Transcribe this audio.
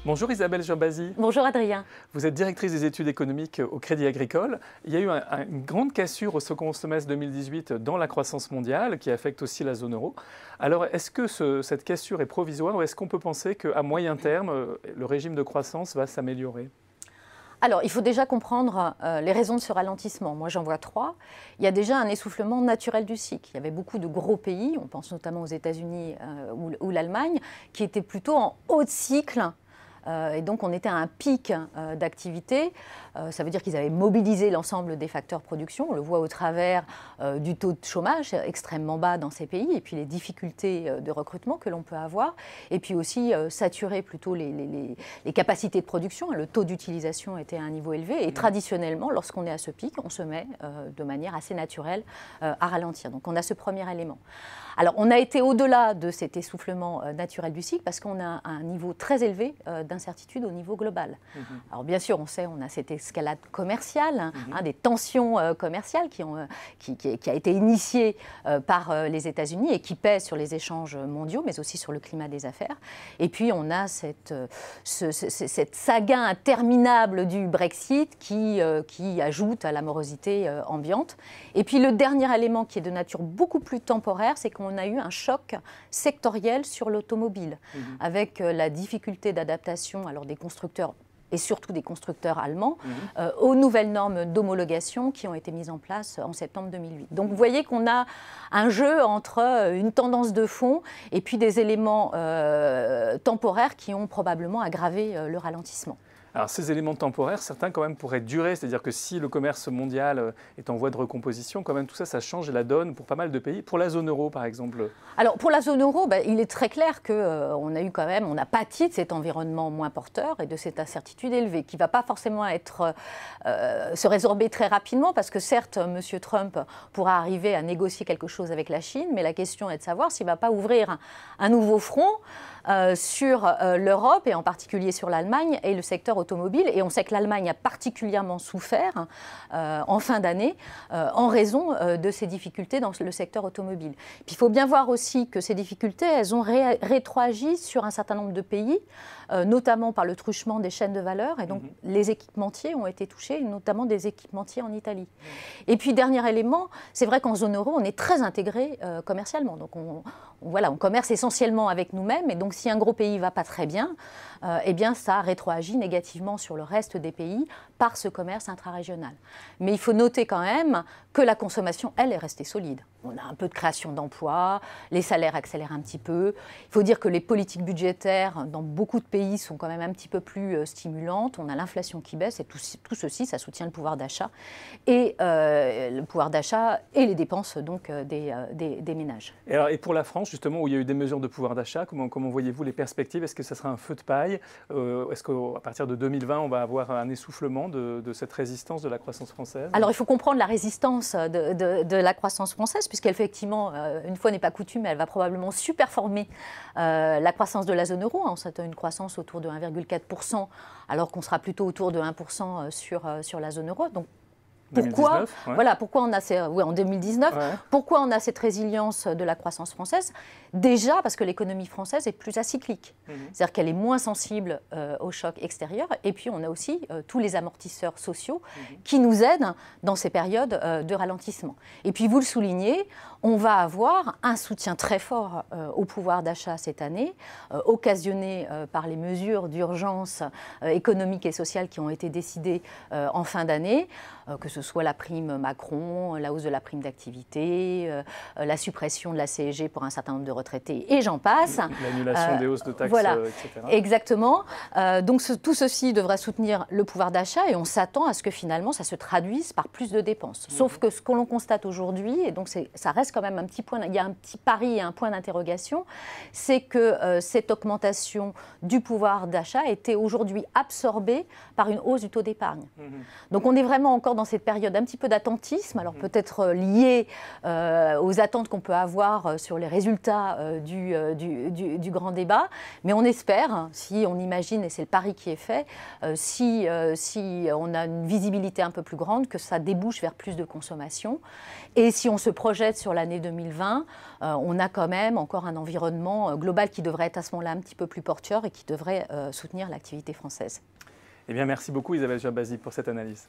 Bonjour Isabelle Gerbasi. Bonjour Adrien. Vous êtes directrice des études économiques au Crédit Agricole. Il y a eu une grande cassure au second semestre 2018 dans la croissance mondiale qui affecte aussi la zone euro. Alors est-ce que cette cassure est provisoire ou est-ce qu'on peut penser qu'à moyen terme, le régime de croissance va s'améliorer ? Alors, il faut déjà comprendre les raisons de ce ralentissement. Moi, j'en vois trois. Il y a déjà un essoufflement naturel du cycle. Il y avait beaucoup de gros pays, on pense notamment aux États-Unis ou l'Allemagne, qui étaient plutôt en haut de cycle. Et donc, on était à un pic d'activité. Ça veut dire qu'ils avaient mobilisé l'ensemble des facteurs de production. On le voit au travers du taux de chômage extrêmement bas dans ces pays et puis les difficultés de recrutement que l'on peut avoir. Et puis aussi saturer plutôt les capacités de production. Le taux d'utilisation était à un niveau élevé. Et traditionnellement, lorsqu'on est à ce pic, on se met de manière assez naturelle à ralentir. Donc, on a ce premier élément. Alors, on a été au-delà de cet essoufflement naturel du cycle parce qu'on a un niveau très élevé d'incertitude au niveau global. Alors, bien sûr, on sait, on a cette escalade commerciale, des tensions commerciales qui a été initiée par les États-Unis et qui pèse sur les échanges mondiaux, mais aussi sur le climat des affaires. Et puis, on a cette saga interminable du Brexit qui ajoute à la morosité ambiante. Et puis, le dernier élément qui est de nature beaucoup plus temporaire, c'est qu'on a eu un choc sectoriel sur l'automobile, avec la difficulté d'adaptation alors des constructeurs et surtout des constructeurs allemands, aux nouvelles normes d'homologation qui ont été mises en place en septembre 2008. Donc vous voyez qu'on a un jeu entre une tendance de fond et puis des éléments temporaires qui ont probablement aggravé le ralentissement. Alors ces éléments temporaires, certains quand même pourraient durer, c'est-à-dire que si le commerce mondial est en voie de recomposition, quand même tout ça, ça change la donne pour pas mal de pays. Pour la zone euro par exemple. Alors pour la zone euro, il est très clair qu'on a eu quand même, on a pâti de cet environnement moins porteur et de cette incertitude élevée qui ne va pas forcément se résorber très rapidement parce que certes, M. Trump pourra arriver à négocier quelque chose avec la Chine, mais la question est de savoir s'il ne va pas ouvrir un nouveau front sur l'Europe et en particulier sur l'Allemagne et le secteur automobile. Et on sait que l'Allemagne a particulièrement souffert en fin d'année en raison de ces difficultés dans le secteur automobile. Puis il faut bien voir aussi que ces difficultés, elles ont rétroagi sur un certain nombre de pays, notamment par le truchement des chaînes de valeur. Et donc les équipementiers ont été touchés, notamment des équipementiers en Italie. Et puis dernier élément, c'est vrai qu'en zone euro, on est très intégré commercialement. Donc on commerce essentiellement avec nous-mêmes. Et donc si un gros pays ne va pas très bien, eh bien ça rétroagit négativement sur le reste des pays par ce commerce intrarégional. Mais il faut noter quand même que la consommation, elle, est restée solide. On a un peu de création d'emplois, les salaires accélèrent un petit peu. Il faut dire que les politiques budgétaires dans beaucoup de pays sont quand même un petit peu plus stimulantes. On a l'inflation qui baisse et tout ceci, ça soutient le pouvoir d'achat et les dépenses donc, des ménages. Et pour la France, justement, où il y a eu des mesures de pouvoir d'achat, comment voyez-vous les perspectives? Est-ce que ça sera un feu de paille? Est-ce qu'à partir de 2020, on va avoir un essoufflement de cette résistance de la croissance française? Alors, il faut comprendre la résistance de la croissance française, puisqu'effectivement, une fois n'est pas coutume, elle va probablement superformer la croissance de la zone euro. On s'attend à une croissance autour de 1,4%, alors qu'on sera plutôt autour de 1% sur la zone euro. Donc, pourquoi, 2019, ouais. Pourquoi on a en 2019, pourquoi on a cette résilience de la croissance française? Déjà parce que l'économie française est plus acyclique, c'est-à-dire qu'elle est moins sensible aux chocs extérieurs. Et puis on a aussi tous les amortisseurs sociaux qui nous aident dans ces périodes de ralentissement. Et puis vous le soulignez, on va avoir un soutien très fort au pouvoir d'achat cette année, occasionné par les mesures d'urgence économique et sociale qui ont été décidées en fin d'année, que ce soit la prime Macron, la hausse de la prime d'activité, la suppression de la CSG pour un certain nombre de retraités, et j'en passe. L'annulation des hausses de taxes, voilà, etc. Exactement. Donc tout ceci devrait soutenir le pouvoir d'achat et on s'attend à ce que finalement ça se traduise par plus de dépenses. Sauf que ce que l'on constate aujourd'hui, et donc ça reste quand même un petit point, il y a un petit pari et un point d'interrogation, c'est que cette augmentation du pouvoir d'achat a été aujourd'hui absorbée par une hausse du taux d'épargne. Donc on est vraiment encore dans cette période un petit peu d'attentisme, alors peut-être liée aux attentes qu'on peut avoir sur les résultats du grand débat, mais on espère, si on imagine, et c'est le pari qui est fait, si on a une visibilité un peu plus grande, que ça débouche vers plus de consommation. Et si on se projette sur l'année 2020, on a quand même encore un environnement global qui devrait être à ce moment-là un petit peu plus porteur et qui devrait soutenir l'activité française. Eh bien, merci beaucoup Isabelle Gerbasi pour cette analyse.